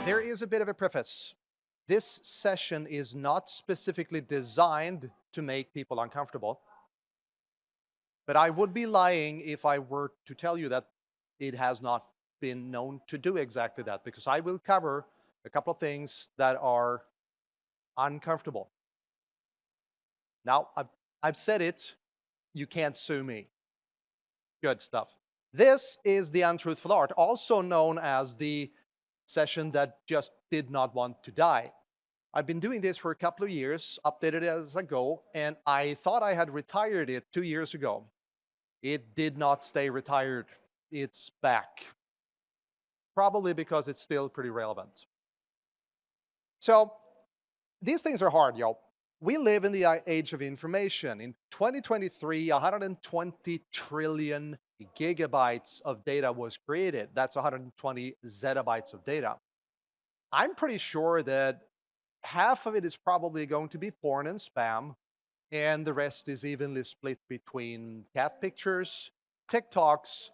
There is a bit of a preface. This session is not specifically designed to make people uncomfortable, but I would be lying if I were to tell you that it has not been known to do exactly that, because I will cover a couple of things that are uncomfortable. Now, I've said it, you can't sue me. Good stuff. This is the Untruthful Art, also known as the session that just did not want to die. I've been doing this for a couple of years, updated it as I go, and I thought I had retired it 2 years ago. It did not stay retired. It's back. Probably because it's still pretty relevant. So, these things are hard, yo. We live in the age of information. In 2023, 120 trillion gigabytes of data was created. That's 120 zettabytes of data. I'm pretty sure that half of it is probably going to be porn and spam, and the rest is evenly split between cat pictures, TikToks,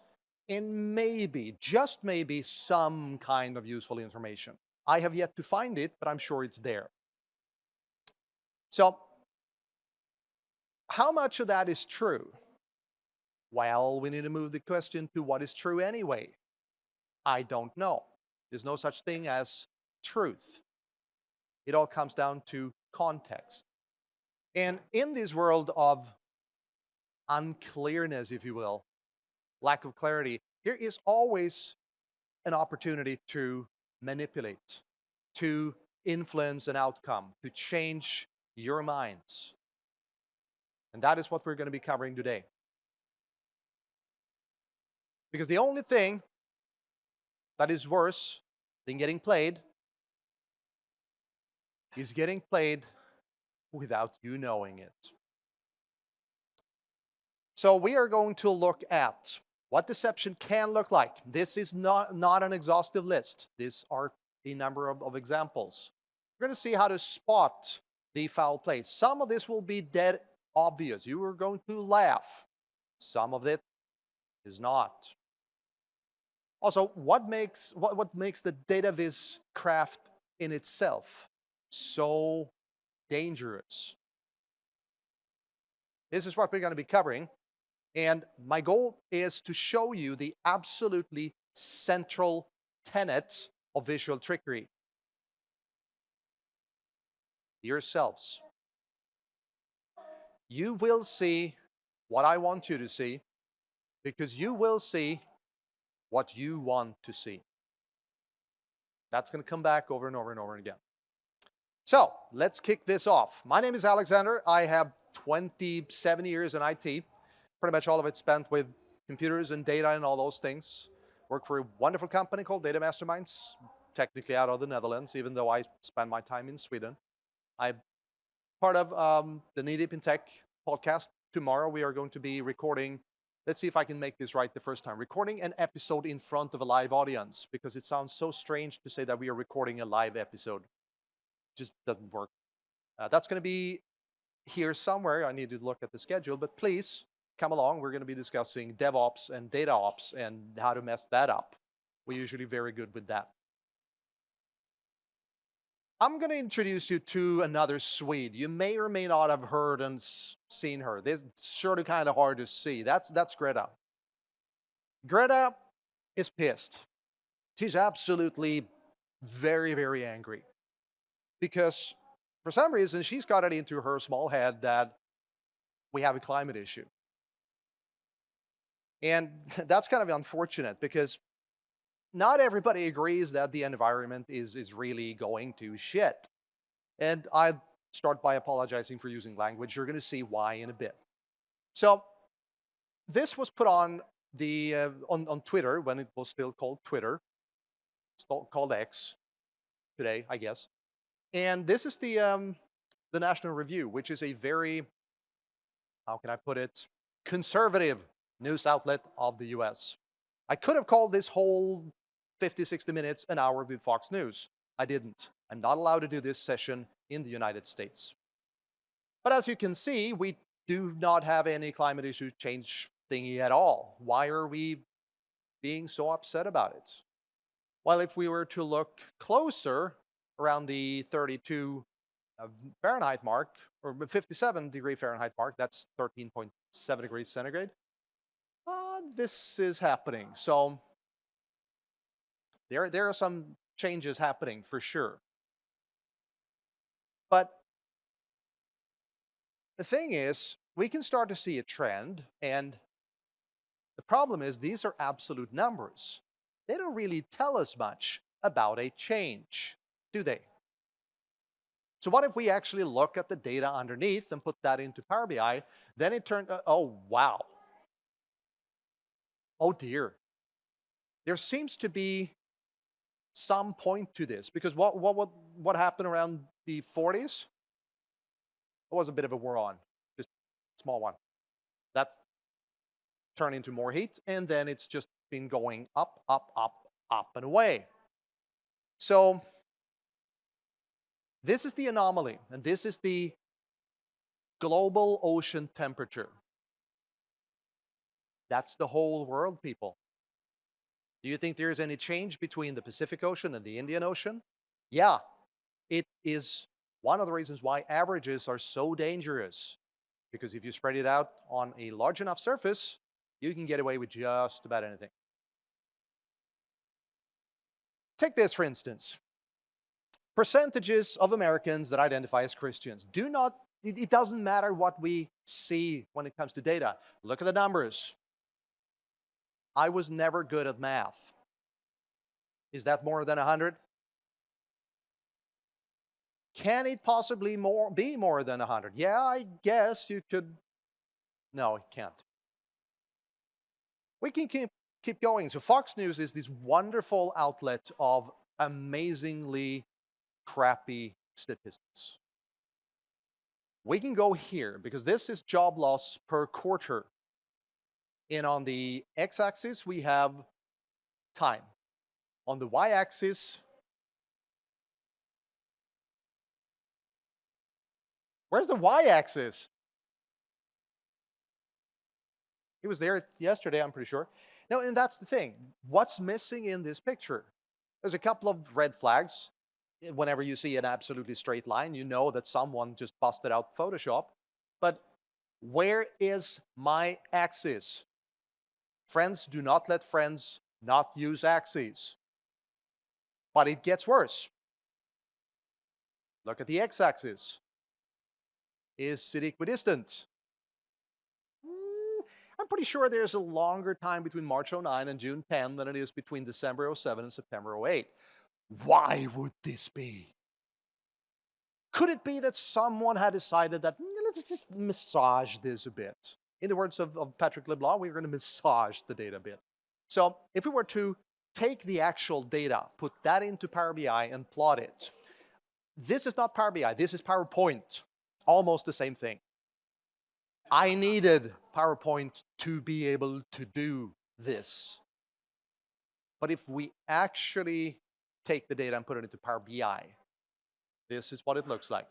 and maybe, just maybe, some kind of useful information. I have yet to find it, but I'm sure it's there. So, how much of that is true? Well, we need to move the question to what is true anyway. I don't know. There's no such thing as truth. It all comes down to context. And in this world of unclearness, if you will, lack of clarity, there is always an opportunity to manipulate, to influence an outcome, to change your minds. And that is what we're going to be covering today. Because the only thing that is worse than getting played is getting played without you knowing it. So we are going to look at what deception can look like. This is not an exhaustive list. These are a number of examples. We're going to see how to spot the foul play. Some of this will be dead obvious. You are going to laugh. Some of it is not. Also, what makes the data viz craft in itself so dangerous? This is what we're going to be covering. And my goal is to show you the absolutely central tenet of visual trickery. Yourselves. You will see what I want you to see, because you will see what you want to see. That's going to come back over and over and over again. So let's kick this off. My name is Alexander. I have 27 years in IT, pretty much all of it spent with computers and data and all those things. Work for a wonderful company called Data Masterminds, technically out of the Netherlands, even though I spend my time in Sweden. I'm part of the Knee Deep in Tech podcast. Tomorrow we are going to be recording, let's see if I can make this right the first time, recording an episode in front of a live audience, because it sounds so strange to say that we are recording a live episode. It just doesn't work. That's going to be here somewhere. I need to look at the schedule, but please come along. We're going to be discussing DevOps and data ops and how to mess that up. We're usually very good with that. I'm going to introduce you to another Swede. You may or may not have heard and seen her. This is sort of kind of hard to see. That's Greta. Greta is pissed. She's absolutely very, very angry, because for some reason she's got it into her small head that we have a climate issue. And that's kind of unfortunate, because not everybody agrees that the environment is really going to shit. And I start by apologizing for using language. You're going to see why in a bit. So this was put on the on Twitter when it was still called Twitter. It's called X today, I guess. And this is the National Review, which is a very, how can I put it, conservative news outlet of the US. I could have called this whole 50, 60 minutes an hour with Fox News. I didn't. I'm not allowed to do this session in the United States. But as you can see, we do not have any climate issue change thingy at all. Why are we being so upset about it? While if we were to look closer around the 32 Fahrenheit mark, or 57-degree Fahrenheit mark, that's 13.7 degrees centigrade, this is happening. So there are some changes happening for sure. But the thing is, we can start to see a trend, and the problem is these are absolute numbers. They don't really tell us much about a change, do they? So what if we actually look at the data underneath and put that into Power BI? Then it turned, oh wow, oh dear. There seems to be some point to this, because what happened around the 40s? It was a bit of a war on, just a small one. That turned into more heat, and then it's just been going up, up, up, up and away. So this is the anomaly, and this is the global ocean temperature. That's the whole world, people. Do you think there is any change between the Pacific Ocean and the Indian Ocean? Yeah, it is one of the reasons why averages are so dangerous. Because if you spread it out on a large enough surface, you can get away with just about anything. Take this, for instance. Percentages of Americans that identify as Christians. It doesn't matter what we see when it comes to data. Look at the numbers. I was never good at math. Is that more than 100? Can it possibly be more than 100? Yeah, I guess you could. No, it can't. We can keep going. So Fox News is this wonderful outlet of amazingly crappy statistics. We can go here because this is job loss per quarter. And on the x-axis, we have time. On the y-axis, where's the y-axis? It was there yesterday, I'm pretty sure. No, and that's the thing. What's missing in this picture? There's a couple of red flags. Whenever you see an absolutely straight line, you know that someone just busted out Photoshop. But where is my axis? Friends, do not let friends not use axes. But it gets worse. Look at the x-axis. Is it equidistant? I'm pretty sure there's a longer time between March 09 and June 10 than it is between December 07 and September 08. Why would this be? Could it be that someone had decided that let's just massage this a bit? In the words of Patrick LeBlanc, we're going to massage the data a bit. So if we were to take the actual data, put that into Power BI and plot it, this is not Power BI, this is PowerPoint. Almost the same thing. I needed PowerPoint to be able to do this. But if we actually take the data and put it into Power BI, this is what it looks like.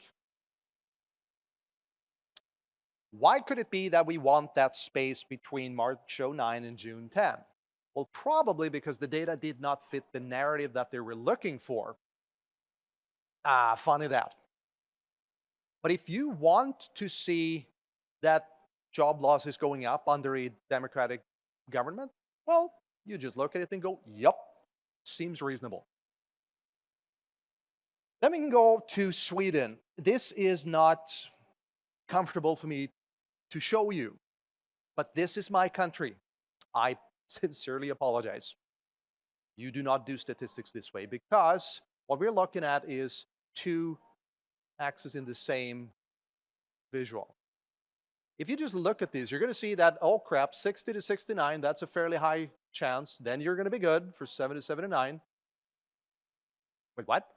Why could it be that we want that space between March 09 and June 10? Well, probably because the data did not fit the narrative that they were looking for. Funny that. But if you want to see that job loss is going up under a democratic government, well, you just look at it and go, yep, seems reasonable. Then we can go to Sweden. This is not comfortable for me to show you, but this is my country. I sincerely apologize. You do not do statistics this way because what we're looking at is two axes in the same visual. If you just look at these, you're going to see that, oh crap, 60 to 69, that's a fairly high chance. Then you're going to be good for 7 to 79. Wait, what?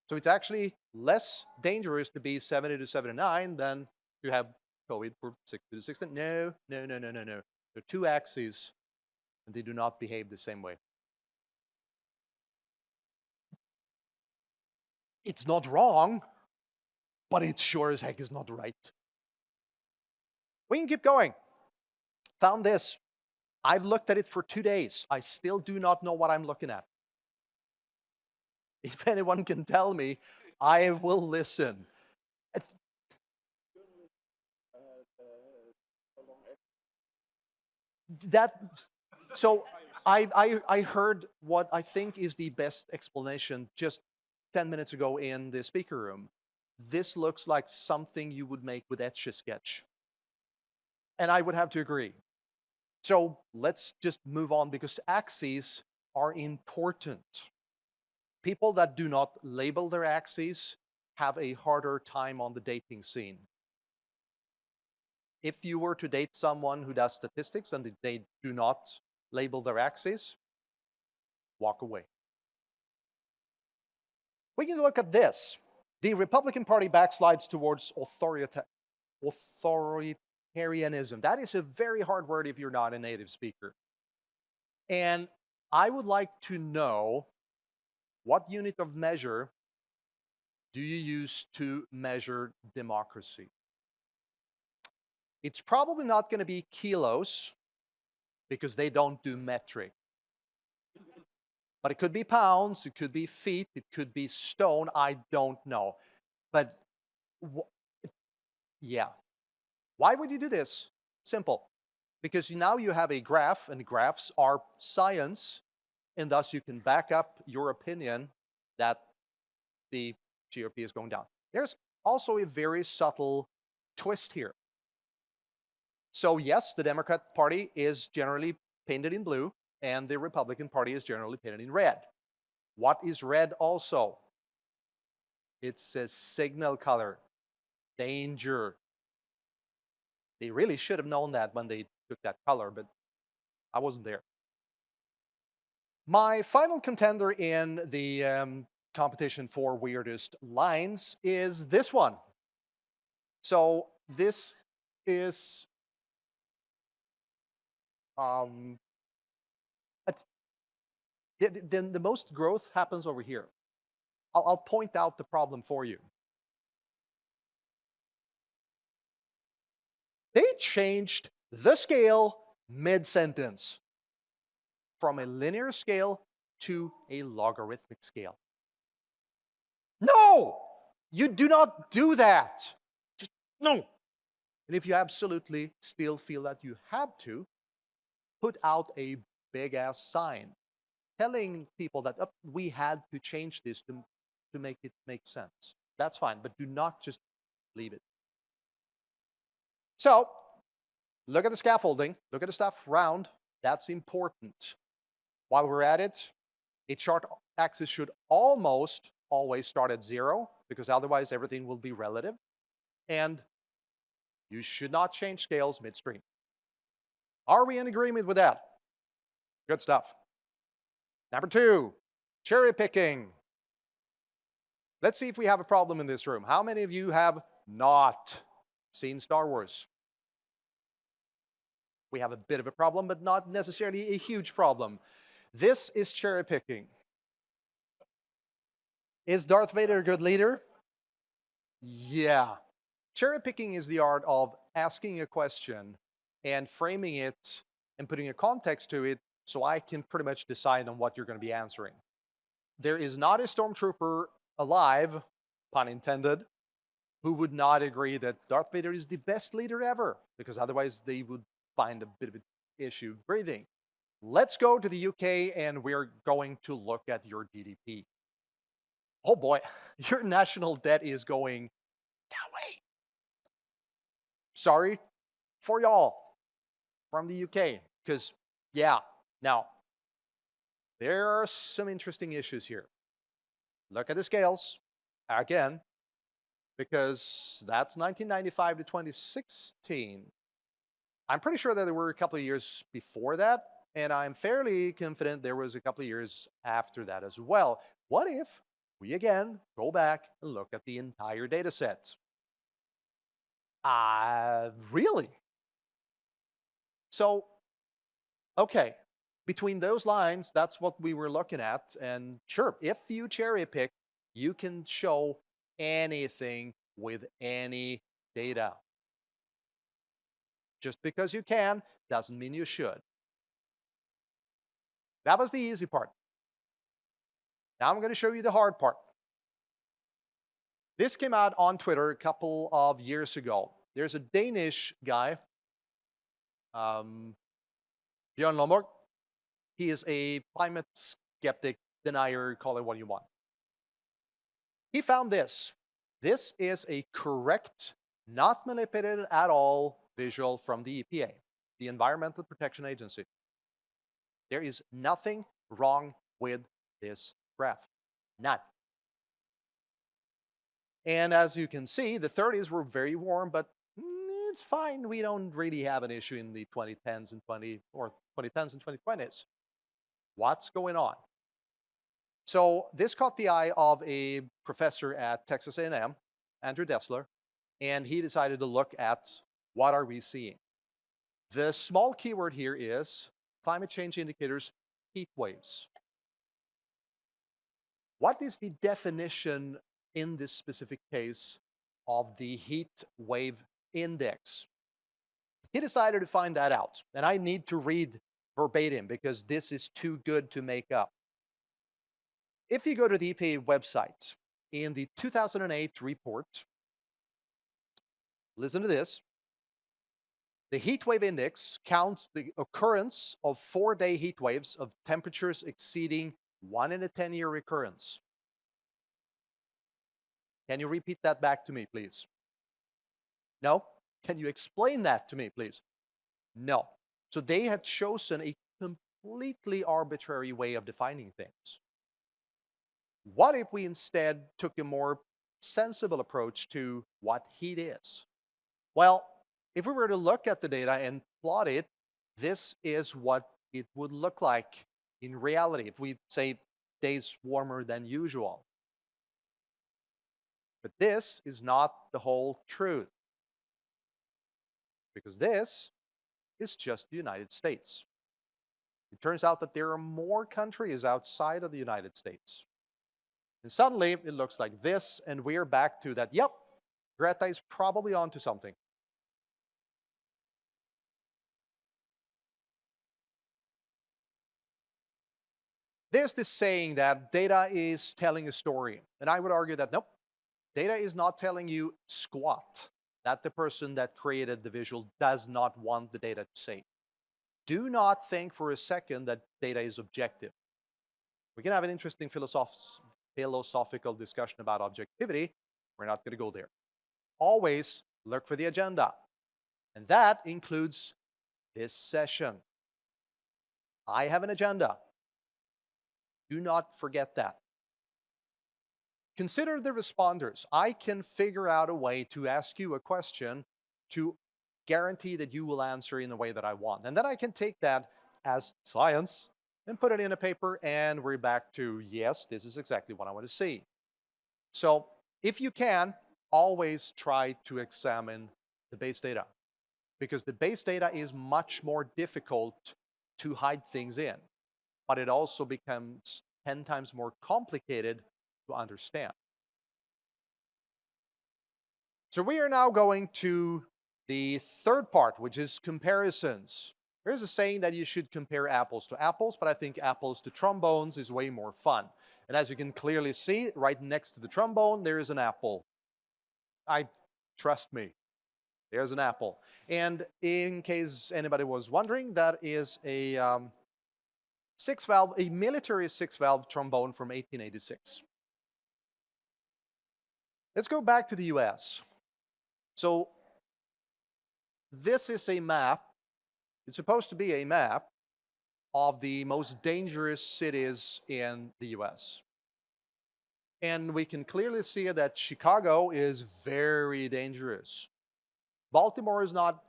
So it's actually less dangerous to be 70 to 79 than to have COVID for 60 to 60. No. They're two axes, and they do not behave the same way. It's not wrong, but it sure as heck is not right. We can keep going. Found this. I've looked at it for 2 days. I still do not know what I'm looking at. If anyone can tell me, I will listen. That so I heard what I think is the best explanation just 10 minutes ago in the speaker room. This looks like something you would make with Etch-a-Sketch. And I would have to agree. So let's just move on because axes are important. People that do not label their axes have a harder time on the dating scene. If you were to date someone who does statistics and they do not label their axes, walk away. We can look at this. The Republican Party backslides towards authoritarianism. That is a very hard word if you're not a native speaker. And I would like to know, what unit of measure do you use to measure democracy? It's probably not going to be kilos because they don't do metric. But it could be pounds, it could be feet, it could be stone, I don't know. But yeah. Why would you do this? Simple. Because now you have a graph, and graphs are science, and thus you can back up your opinion that the GOP is going down. There's also a very subtle twist here. So yes, the Democrat Party is generally painted in blue, and the Republican Party is generally painted in red. What is red also? It's a signal color. Danger. They really should have known that when they took that color, but I wasn't there. My final contender in the competition for weirdest lines is this one. So this is the most growth happens over here. I'll point out the problem for you. They changed the scale mid-sentence from a linear scale to a logarithmic scale. No! You do not do that. Just no. And if you absolutely still feel that you have to, put out a big-ass sign telling people that we had to change this to make it make sense. That's fine, but do not just leave it. So, look at the scaffolding. Look at the stuff round. That's important. While we're at it, a chart axis should almost always start at 0, because otherwise everything will be relative. And you should not change scales midstream. Are we in agreement with that? Good stuff. Number 2, cherry picking. Let's see if we have a problem in this room. How many of you have not seen Star Wars? We have a bit of a problem, but not necessarily a huge problem. This is cherry picking. Is Darth Vader a good leader? Yeah. Cherry picking is the art of asking a question and framing it and putting a context to it so I can pretty much decide on what you're going to be answering. There is not a stormtrooper alive, pun intended, who would not agree that Darth Vader is the best leader ever, because otherwise they would find a bit of an issue breathing. Let's go to the UK and we're going to look at your GDP. Oh boy, your national debt is going that way. Sorry for y'all from the UK, because yeah, now there are some interesting issues here. Look at the scales again, because that's 1995 to 2016. I'm pretty sure that there were a couple of years before that, and I'm fairly confident there was a couple of years after that as well. What if we again go back and look at the entire data set? Really? So, okay, between those lines, that's what we were looking at. And sure, if you cherry pick, you can show anything with any data. Just because you can doesn't mean you should. That was the easy part. Now I'm going to show you the hard part. This came out on Twitter a couple of years ago. There's a Danish guy, Bjørn Lomborg. He is a climate skeptic, denier, call it what you want. He found this. This is a correct, not manipulated at all visual from the EPA, the Environmental Protection Agency. There is nothing wrong with this graph. None. And as you can see, the 30s were very warm, but it's fine. We don't really have an issue in the 2010s and 2020s. What's going on? So this caught the eye of a professor at Texas A&M, Andrew Dessler, and he decided to look at what are we seeing. The small keyword here is climate change indicators, heat waves. What is the definition in this specific case of the heat wave index? He decided to find that out, and I need to read verbatim because this is too good to make up. If you go to the EPA website, in the 2008 report, listen to this. The heat wave index counts the occurrence of 4-day heat waves of temperatures exceeding 1 in a 10-year recurrence. Can you repeat that back to me, please? No? Can you explain that to me, please? No. So they had chosen a completely arbitrary way of defining things. What if we instead took a more sensible approach to what heat is? Well, if we were to look at the data and plot it, this is what it would look like in reality if we say days warmer than usual. But this is not the whole truth, because this is just the United States. It turns out that there are more countries outside of the United States. And suddenly it looks like this, and we're back to that, yep, Greta is probably onto something. There's this saying that data is telling a story. And I would argue that, nope, data is not telling you squat. That the person that created the visual does not want the data to say. Do not think for a second that data is objective. We can have an interesting philosophical discussion about objectivity. We're not going to go there. Always look for the agenda. And that includes this session. I have an agenda. Do not forget that. Consider the responders. I can figure out a way to ask you a question to guarantee that you will answer in the way that I want. And then I can take that as science and put it in a paper, and we're back to, yes, this is exactly what I want to see. So if you can, always try to examine the base data, because the base data is much more difficult to hide things in, but it also becomes 10 times more complicated to understand. So we are now going to the third part, which is comparisons. There's a saying that you should compare apples to apples, but I think apples to trombones is way more fun. And as you can clearly see, right next to the trombone, there is an apple. Trust me, there's an apple. And in case anybody was wondering, that is a military 6-valve trombone from 1886. Let's go back to the US. So this is a map. It's supposed to be a map of the most dangerous cities in the US. And we can clearly see that Chicago is very dangerous. Baltimore is not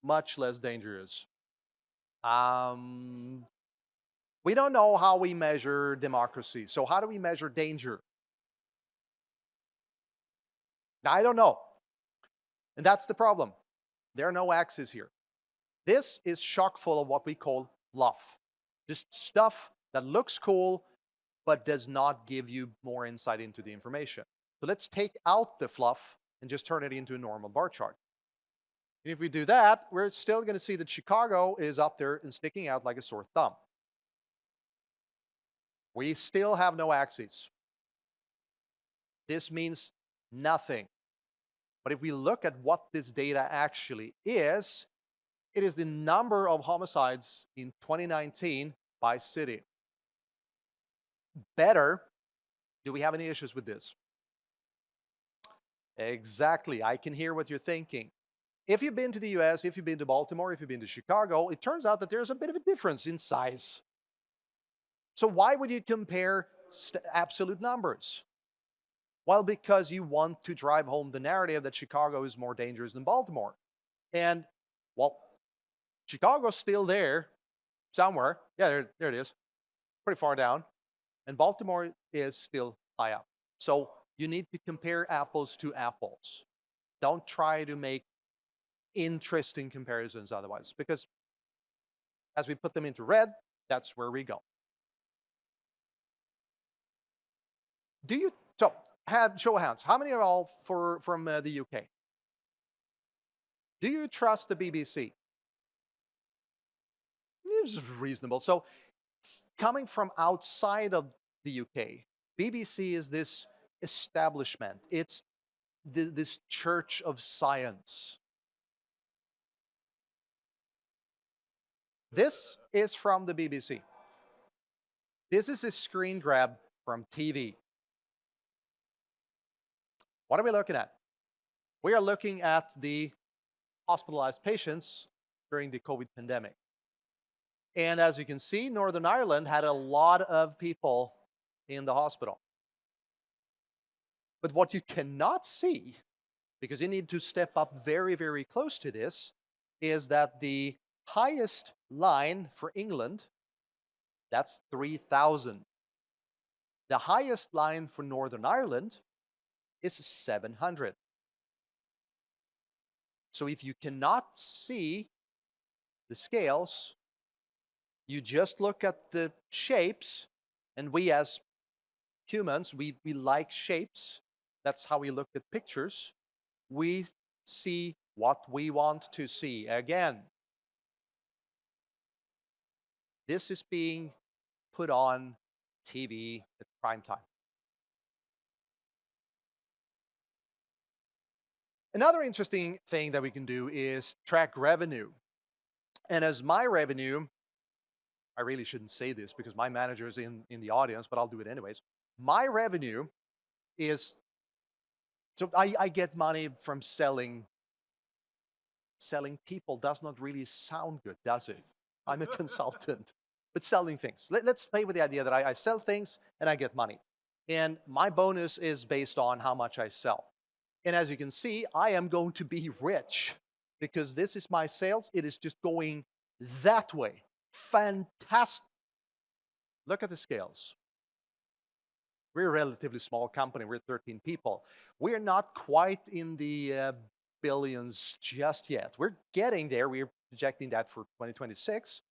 much less dangerous. We don't know how we measure democracy. So how do we measure danger? I don't know. And that's the problem. There are no axes here. This is chock full of what we call fluff. Just stuff that looks cool, but does not give you more insight into the information. So let's take out the fluff and just turn it into a normal bar chart. And if we do that, we're still going to see that Chicago is up there and sticking out like a sore thumb. We still have no axes. This means nothing. But if we look at what this data actually is, it is the number of homicides in 2019 by city. Better, do we have any issues with this? Exactly. I can hear what you're thinking. If you've been to the US, if you've been to Baltimore, if you've been to Chicago, it turns out that there's a bit of a difference in size. So why would you compare absolute numbers? Well, because you want to drive home the narrative that Chicago is more dangerous than Baltimore. And, well, Chicago's still there somewhere. Yeah, there it is. Pretty far down. And Baltimore is still high up. So you need to compare apples to apples. Don't try to make interesting comparisons otherwise, because as we put them into red, that's where we go. Show of hands, how many are all from the UK? Do you trust the BBC? It's reasonable. So coming from outside of the UK, BBC is this establishment. It's this church of science. This is from the BBC. This is a screen grab from TV. What are we looking at? We are looking at the hospitalized patients during the COVID pandemic. And as you can see, Northern Ireland had a lot of people in the hospital. But what you cannot see, because you need to step up very, very close to this, is that the highest line for England, that's 3,000. The highest line for Northern Ireland is 700. So if you cannot see the scales, you just look at the shapes, and we as humans, we like shapes. That's how we look at pictures. We see what we want to see. Again, this is being put on TV at prime time. Another interesting thing that we can do is track revenue. And as my revenue, I really shouldn't say this because my manager is in the audience, but I'll do it anyways. My revenue is, so I get money from selling. Selling people does not really sound good, does it? I'm a consultant, but selling things. Let's play with the idea that I sell things and I get money. And my bonus is based on how much I sell. And as you can see, I am going to be rich because this is my sales. It is just going that way. Fantastic. Look at the scales. We're a relatively small company. We're 13 people. We're not quite in the billions just yet. We're getting there. We're projecting that for 2026,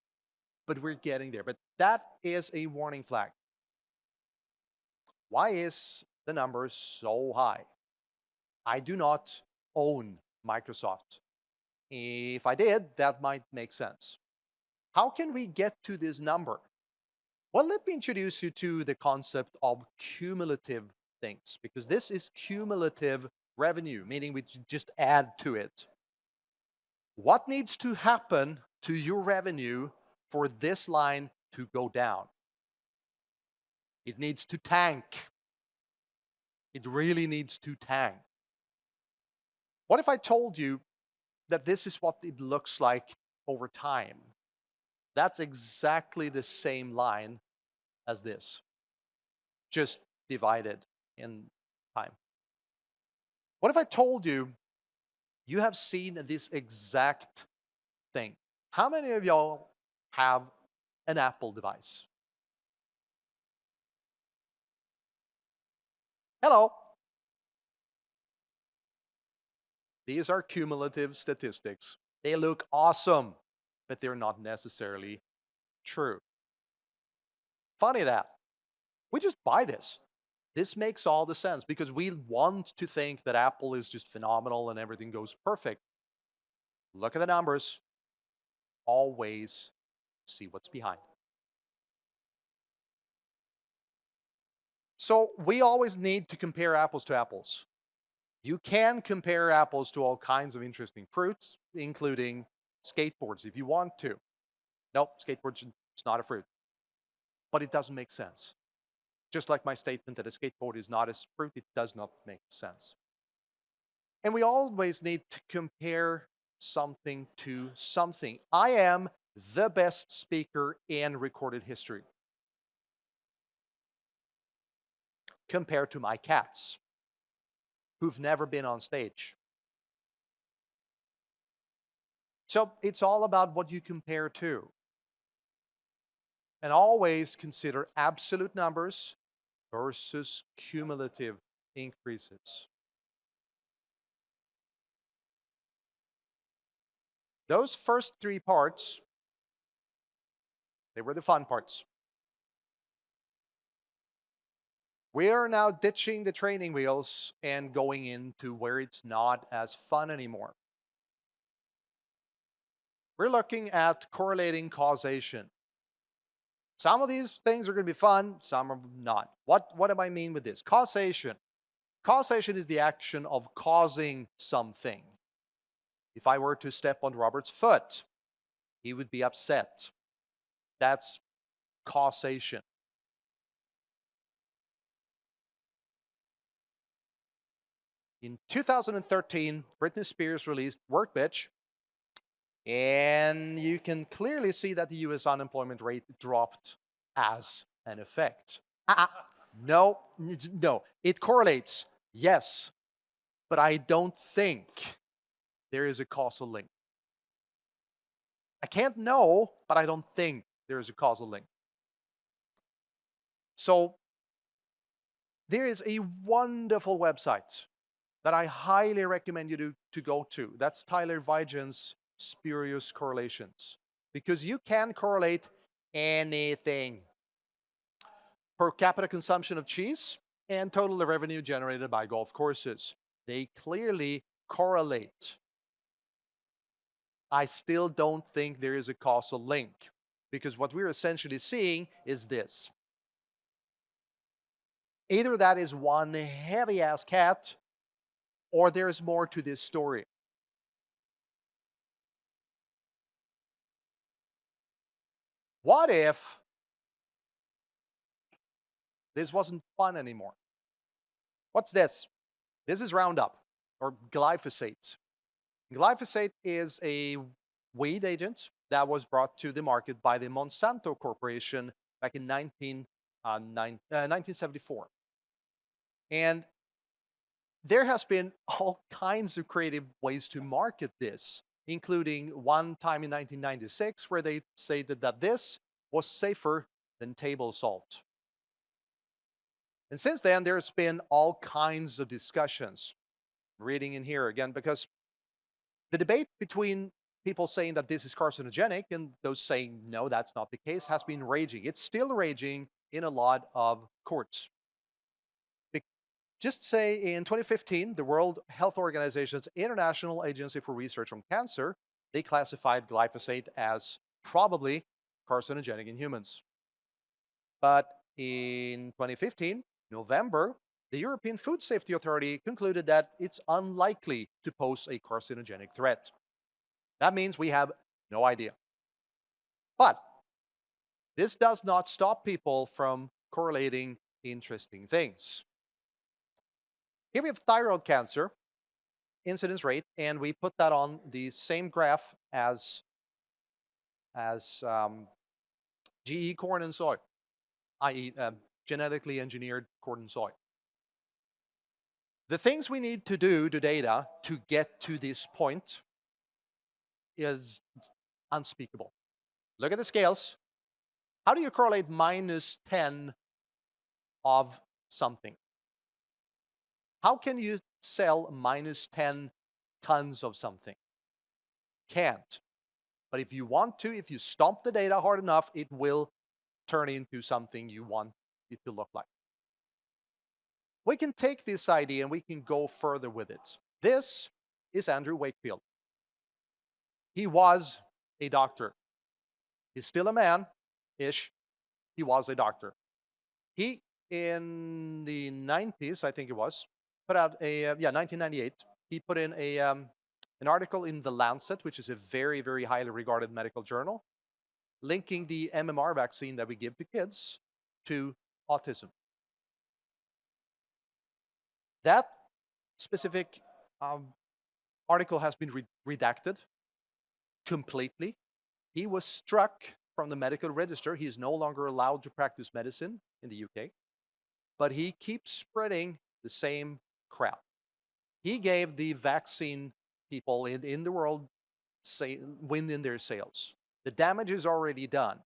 but we're getting there. But that is a warning flag. Why is the number so high? I do not own Microsoft. If I did, that might make sense. How can we get to this number? Well, let me introduce you to the concept of cumulative things, because this is cumulative revenue, meaning we just add to it. What needs to happen to your revenue for this line to go down? It needs to tank. It really needs to tank. What if I told you that this is what it looks like over time? That's exactly the same line as this, just divided in time. What if I told you you have seen this exact thing? How many of y'all have an Apple device? Hello. These are cumulative statistics. They look awesome, but they're not necessarily true. Funny that. We just buy this. This makes all the sense because we want to think that Apple is just phenomenal and everything goes perfect. Look at the numbers. Always see what's behind. So we always need to compare apples to apples. You can compare apples to all kinds of interesting fruits, including skateboards, if you want to. Nope, skateboards is not a fruit. But it doesn't make sense. Just like my statement that a skateboard is not a fruit, it does not make sense. And we always need to compare something to something. I am the best speaker in recorded history compared to my cats, who've never been on stage. So it's all about what you compare to. And always consider absolute numbers versus cumulative increases. Those first three parts, they were the fun parts. We are now ditching the training wheels and going into where it's not as fun anymore. We're looking at correlating causation. Some of these things are going to be fun, some are not. What do I mean with this? Causation. Causation is the action of causing something. If I were to step on Robert's foot, he would be upset. That's causation. In 2013, Britney Spears released Work Bitch, and you can clearly see that the US unemployment rate dropped as an effect. No, it correlates, yes, but I don't think there is a causal link. I can't know, but I don't think there is a causal link. So there is a wonderful website that I highly recommend you to go to. That's Tyler Vigen's Spurious Correlations, because you can correlate anything. Per capita consumption of cheese and total revenue generated by golf courses. They clearly correlate. I still don't think there is a causal link, because what we're essentially seeing is this. Either that is one heavy-ass cat, or there's more to this story. What if this wasn't fun anymore? What's this? This is Roundup, or glyphosate. Glyphosate is a weed agent that was brought to the market by the Monsanto Corporation back in 1974. And there has been all kinds of creative ways to market this, including one time in 1996 where they stated that this was safer than table salt. And since then, there's been all kinds of discussions. Reading in here again, because the debate between people saying that this is carcinogenic and those saying no, that's not the case, has been raging. It's still raging in a lot of courts. Just say in 2015, the World Health Organization's International Agency for Research on Cancer, they classified glyphosate as probably carcinogenic in humans. But in 2015, November, the European Food Safety Authority concluded that it's unlikely to pose a carcinogenic threat. That means we have no idea. But this does not stop people from correlating interesting things. Here we have thyroid cancer incidence rate, and we put that on the same graph as GE corn and soy, i.e. Genetically engineered corn and soy. The things we need to do to data to get to this point is unspeakable. Look at the scales. How do you correlate minus 10 of something? How can you sell minus 10 tons of something? Can't. But if you want to, if you stomp the data hard enough, it will turn into something you want it to look like. We can take this idea and we can go further with it. This is Andrew Wakefield. He was a doctor. He's still a man-ish. He was a doctor. He in the 90s, I think it was, put out a, 1998, he put in an article in The Lancet, which is a very, very highly regarded medical journal, linking the MMR vaccine that we give to kids to autism. That specific article has been redacted completely. He was struck from the medical register. He is no longer allowed to practice medicine in the UK, but he keeps spreading the same crap. He gave the vaccine people in the world wind in their sails. The damage is already done.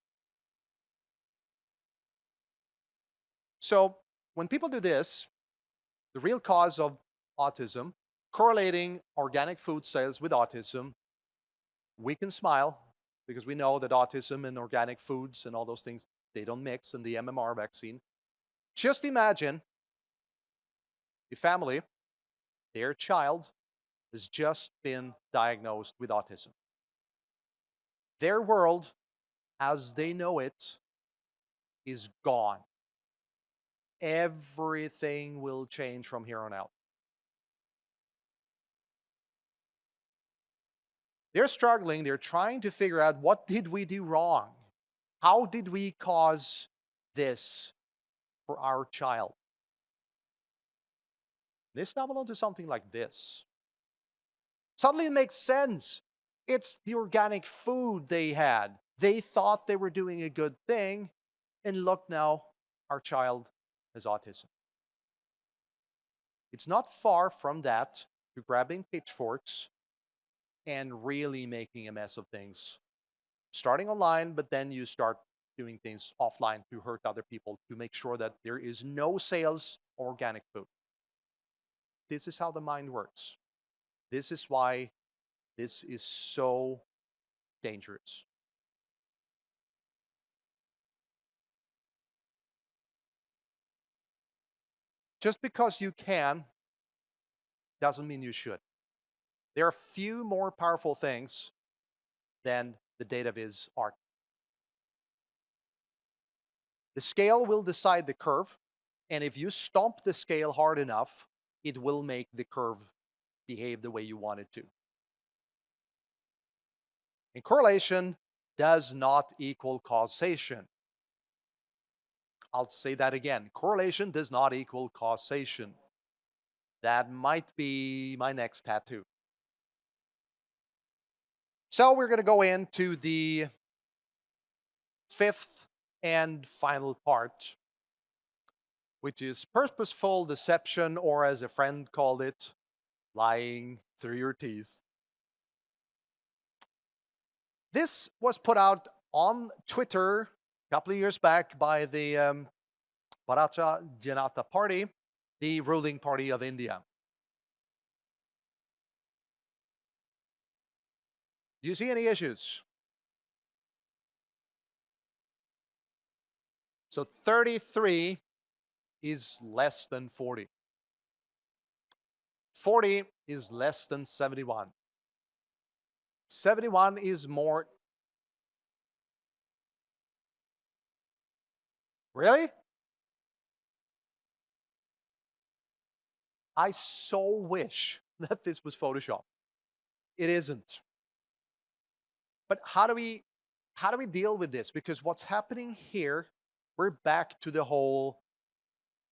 So when people do this, the real cause of autism, correlating organic food sales with autism, we can smile because we know that autism and organic foods and all those things, they don't mix in the MMR vaccine. Just imagine a family, their child has just been diagnosed with autism. Their world, as they know it, is gone. Everything will change from here on out. They're struggling. They're trying to figure out, what did we do wrong? How did we cause this for our child? They stumble onto something like this. Suddenly it makes sense. It's the organic food they had. They thought they were doing a good thing. And look now, our child has autism. It's not far from that to grabbing pitchforks and really making a mess of things. Starting online, but then you start doing things offline to hurt other people to make sure that there is no sales of organic food. This is how the mind works. This is why this is so dangerous. Just because you can doesn't mean you should. There are few more powerful things than the data viz art. The scale will decide the curve, and if you stomp the scale hard enough, it will make the curve behave the way you want it to. And correlation does not equal causation. I'll say that again. Correlation does not equal causation. That might be my next tattoo. So we're going to go into the fifth and final part, which is purposeful deception, or as a friend called it, lying through your teeth. This was put out on Twitter a couple of years back by the Bharatiya Janata Party, the ruling party of India. Do you see any issues? So 33 is less than 40. 40 is less than 71. 71 is more. Really? I so wish that this was Photoshop. It isn't. But how do we deal with this? Because what's happening here, we're back to the whole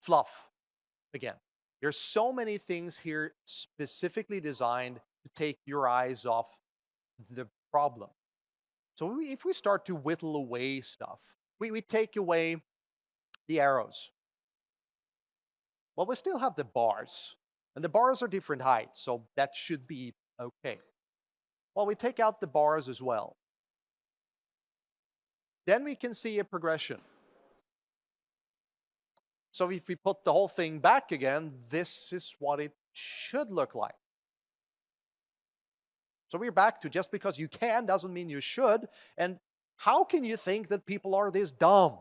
fluff again. There's so many things here specifically designed to take your eyes off the problem. So if we start to whittle away stuff, we take away the arrows. Well, we still have the bars, and the bars are different heights, so that should be okay. Well, we take out the bars as well. Then we can see a progression. So if we put the whole thing back again, this is what it should look like. So we're back to, just because you can doesn't mean you should. And how can you think that people are this dumb?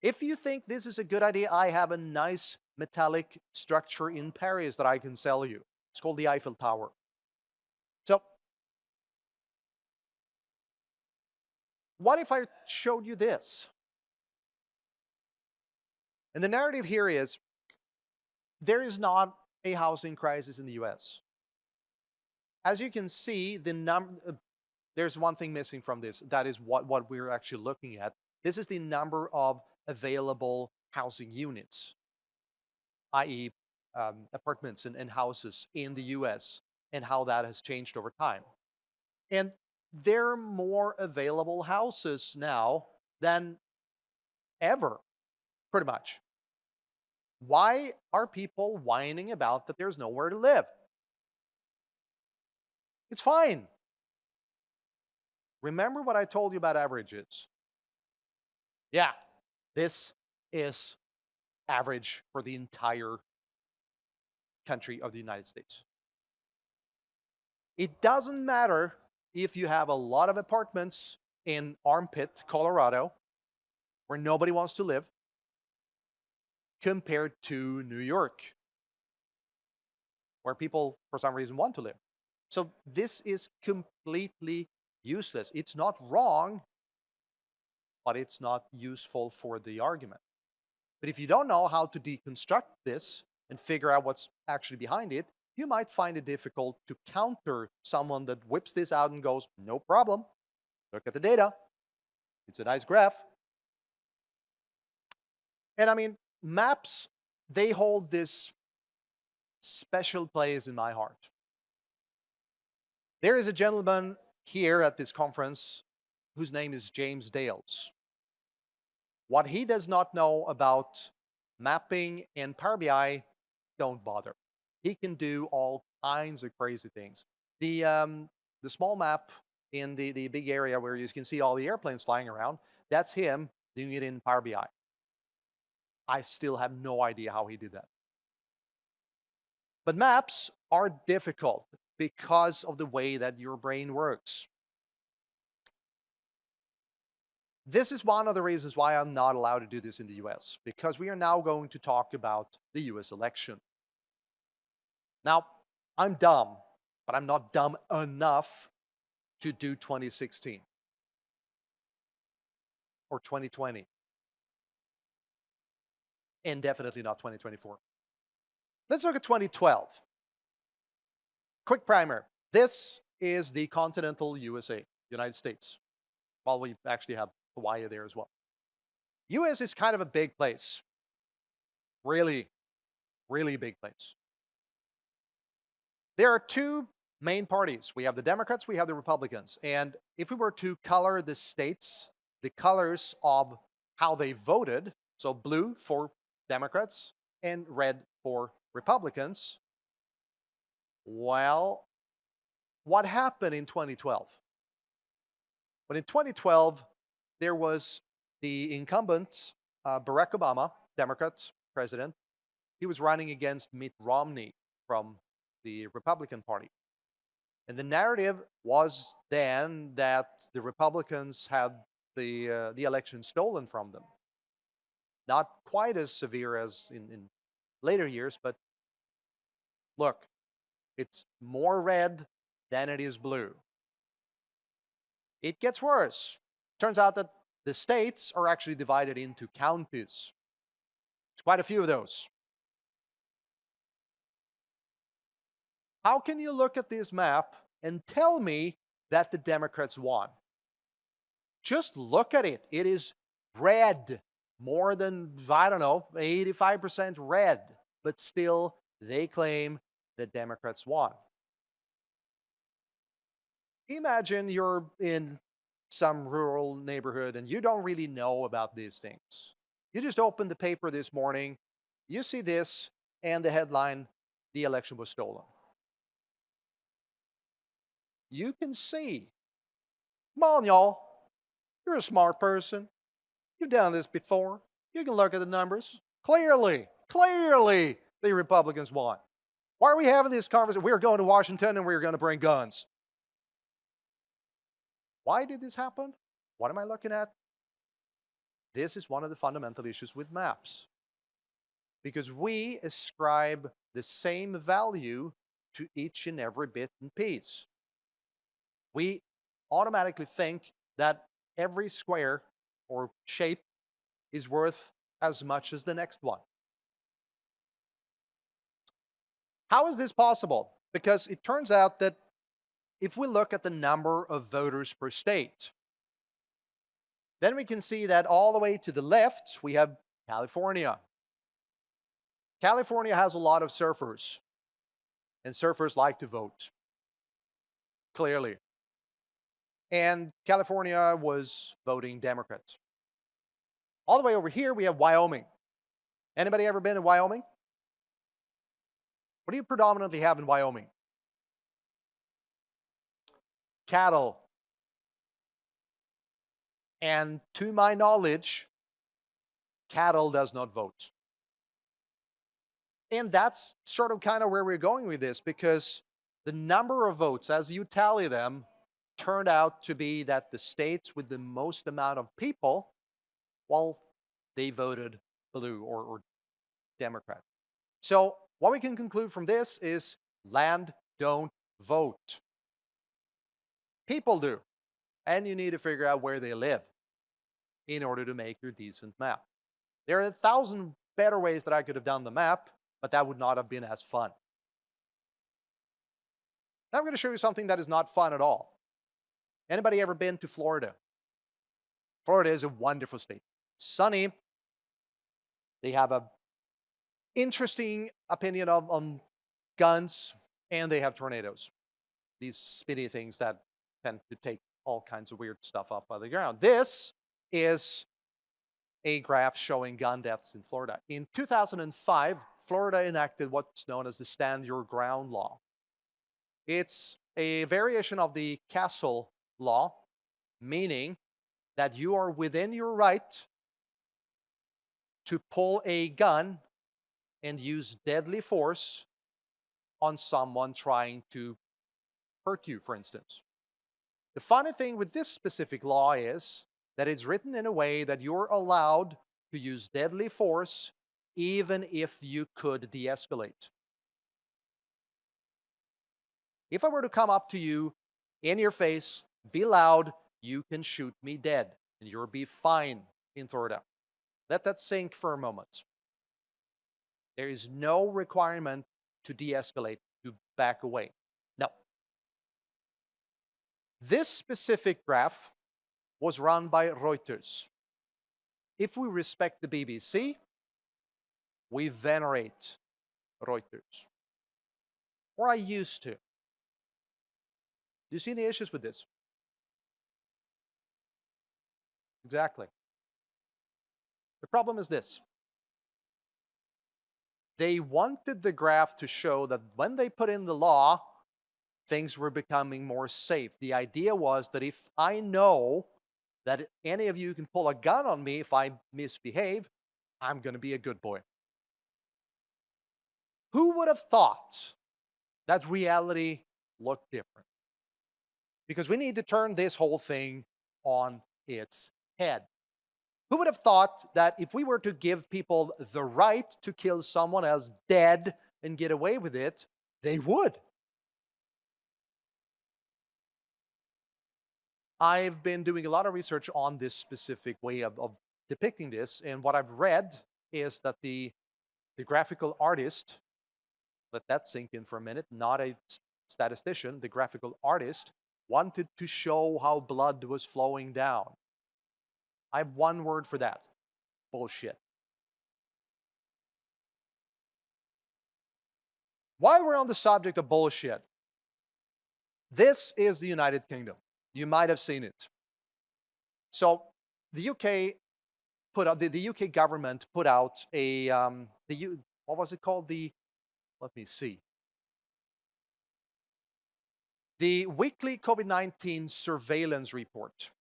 If you think this is a good idea, I have a nice metallic structure in Paris that I can sell you. It's called the Eiffel Tower. So what if I showed you this? And the narrative here is there is not a housing crisis in the US. As you can see, there's one thing missing from this. That is what we're actually looking at. This is the number of available housing units, i.e., apartments and houses in the US, and how that has changed over time. And there are more available houses now than ever, pretty much. Why are people whining about that there's nowhere to live? It's fine. Remember what I told you about averages. Yeah, this is average for the entire country of the United States. It doesn't matter if you have a lot of apartments in Armpit, Colorado, where nobody wants to live, compared to New York, where people, for some reason, want to live. So this is completely useless. It's not wrong, but it's not useful for the argument. But if you don't know how to deconstruct this and figure out what's actually behind it, you might find it difficult to counter someone that whips this out and goes, no problem, look at the data. It's a nice graph. And I mean, maps, they hold this special place in my heart. There is a gentleman here at this conference whose name is James Dales. What he does not know about mapping and Power BI, don't bother. He can do all kinds of crazy things. The small map in the big area where you can see all the airplanes flying around, that's him doing it in Power BI. I still have no idea how he did that. But maps are difficult because of the way that your brain works. This is one of the reasons why I'm not allowed to do this in the US, because we are now going to talk about the US election. Now, I'm dumb, but I'm not dumb enough to do 2016 or 2020, and definitely not 2024. Let's look at 2012. Quick primer. This is the continental USA, United States. Well, we actually have Hawaii there as well. US is kind of a big place. Really, really big place. There are two main parties. We have the Democrats, we have the Republicans. And if we were to color the states, the colors of how they voted, so blue for Democrats and red for Republicans, well, what happened in 2012? But in 2012, there was the incumbent, Barack Obama, Democrat president. He was running against Mitt Romney from the Republican Party. And the narrative was then that the Republicans had the election stolen from them. Not quite as severe as in later years, but look, it's more red than it is blue. It gets worse. Turns out that the states are actually divided into counties. There's quite a few of those. How can you look at this map and tell me that the Democrats won? Just look at it. It is red. More than, 85% red. But still, they claim the Democrats won. Imagine you're in some rural neighborhood and you don't really know about these things. You just open the paper this morning, you see this, and the headline, the election was stolen. You can see. Come on, y'all. You're a smart person. You've done this before. You can look at the numbers. Clearly, the Republicans won. Why are we having this conversation? We're going to Washington and we're going to bring guns. Why did this happen? What am I looking at? This is one of the fundamental issues with maps. Because we ascribe the same value to each and every bit and piece. We automatically think that every square or shape is worth as much as the next one. How is this possible? Because it turns out that if we look at the number of voters per state, then we can see that all the way to the left, we have California. California has a lot of surfers, and surfers like to vote, clearly. And California was voting Democrat. All the way over here, we have Wyoming. Anybody ever been to Wyoming? What do you predominantly have in Wyoming? Cattle. And to my knowledge, cattle does not vote. And that's sort of kind of where we're going with this, because the number of votes, as you tally them, turned out to be that the states with the most amount of people, well, they voted blue or Democrat. So what we can conclude from this is land don't vote. People do. And you need to figure out where they live in order to make your decent map. There are 1,000 better ways that I could have done the map, but that would not have been as fun. Now I'm going to show you something that is not fun at all. Anybody ever been to Florida? Florida is a wonderful state. It's sunny. They have an interesting opinion on guns, and they have tornadoes. These spinny things that tend to take all kinds of weird stuff up by the ground. This is a graph showing gun deaths in Florida. In 2005, Florida enacted what's known as the Stand Your Ground law. It's a variation of the Castle law, meaning that you are within your right to pull a gun and use deadly force on someone trying to hurt you, for instance. The funny thing with this specific law is that it's written in a way that you're allowed to use deadly force even if you could de-escalate. If I were to come up to you in your face, be loud, you can shoot me dead, and you'll be fine in Florida. Let that sink for a moment. There is no requirement to de-escalate, to back away. No. This specific graph was run by Reuters. If we respect the BBC, we venerate Reuters. Or I used to. Do you see any issues with this? Exactly. The problem is this. They wanted the graph to show that when they put in the law, things were becoming more safe. The idea was that if I know that any of you can pull a gun on me if I misbehave, I'm going to be a good boy. Who would have thought that reality looked different? Because we need to turn this whole thing on its head. Who would have thought that if we were to give people the right to kill someone else dead and get away with it, they would? I've been doing a lot of research on this specific way of depicting this, and what I've read is that the graphical artist, let that sink in for a minute, not a statistician, the graphical artist wanted to show how blood was flowing down. I have one word for that: bullshit. While we're on the subject of bullshit, this is the United Kingdom. You might have seen it. So the UK put out, the UK government put out a, what was it called? Let me see. The weekly COVID-19 surveillance report.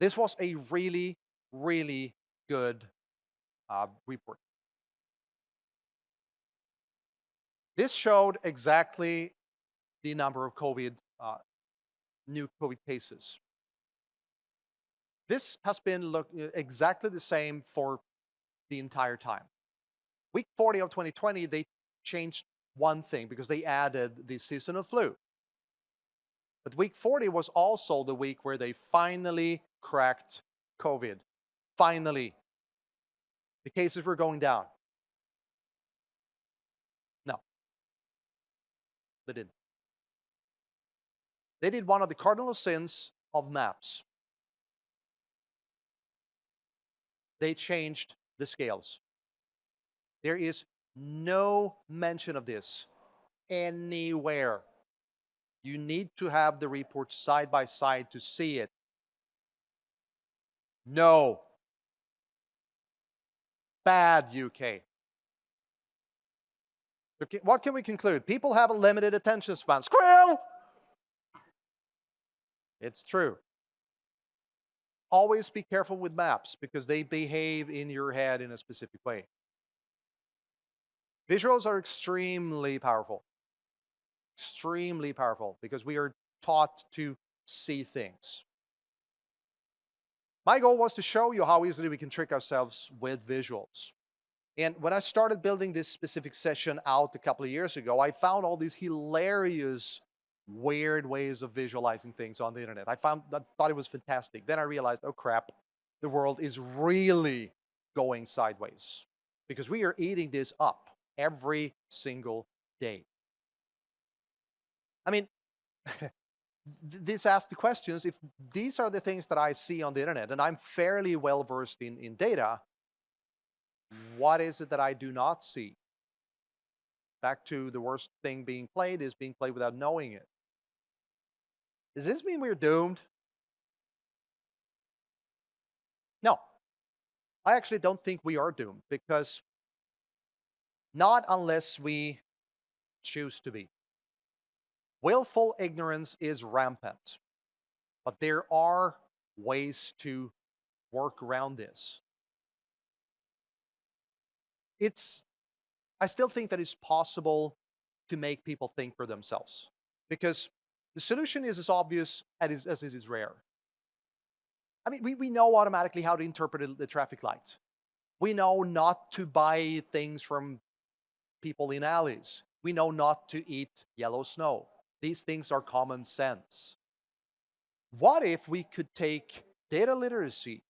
This was a really, really good report. This showed exactly the number of new COVID cases. This has been exactly the same for the entire time. Week 40 of 2020, they changed one thing because they added the seasonal flu. But week 40 was also the week where they finally cracked COVID. Finally. the cases were going down. No, they didn't. They did one of the cardinal sins of maps. They changed the scales. There is no mention of this anywhere. You need to have the reports side by side to see it. No. Bad UK. What can we conclude? People have a limited attention span. Squirrel! It's true. Always be careful with maps because they behave in your head in a specific way. Visuals are extremely powerful. Extremely powerful because we are taught to see things. My goal was to show you how easily we can trick ourselves with visuals. And when I started building this specific session out a couple of years ago, I found all these hilarious, weird ways of visualizing things on the internet. I thought it was fantastic. Then I realized, oh crap, the world is really going sideways because we are eating this up every single day. I mean, this asks the questions, if these are the things that I see on the internet, and I'm fairly well versed in data, what is it that I do not see? Back to the worst thing being played is being played without knowing it. Does this mean we're doomed? No. I actually don't think we are doomed, because not unless we choose to be. Willful ignorance is rampant, but there are ways to work around this. I still think that it's possible to make people think for themselves, because the solution is as obvious as it is rare. I mean, we know automatically how to interpret the traffic lights. We know not to buy things from people in alleys. We know not to eat yellow snow. These things are common sense. What if we could take data literacy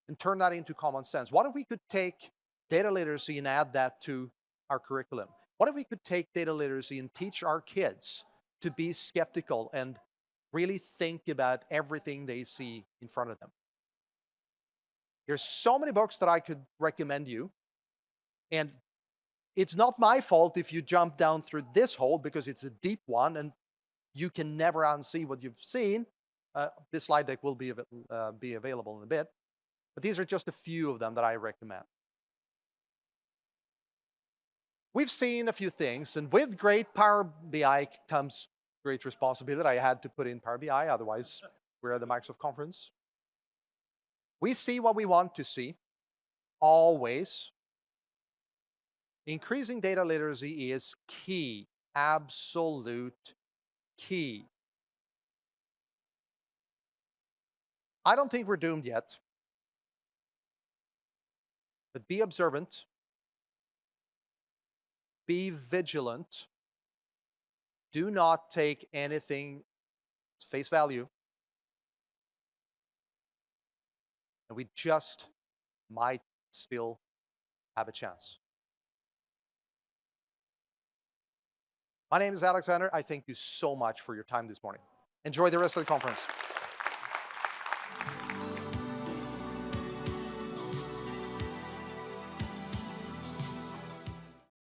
and turn that into common sense? What if we could take data literacy and add that to our curriculum? What if we could take data literacy and teach our kids to be skeptical and really think about everything they see in front of them? There's so many books that I could recommend you, and it's not my fault if you jump down through this hole, because it's a deep one and you can never unsee what you've seen. This slide deck will be available in a bit, but these are just a few of them that I recommend. We've seen a few things, and with great Power BI comes great responsibility. I had to put in Power BI, otherwise we're at the Microsoft conference. We see what we want to see, always. Increasing data literacy is key, absolute key. I don't think we're doomed yet, but be observant, be vigilant, do not take anything at face value, and we just might still have a chance. My name is Alexander. I thank you so much for your time this morning. Enjoy the rest of the conference.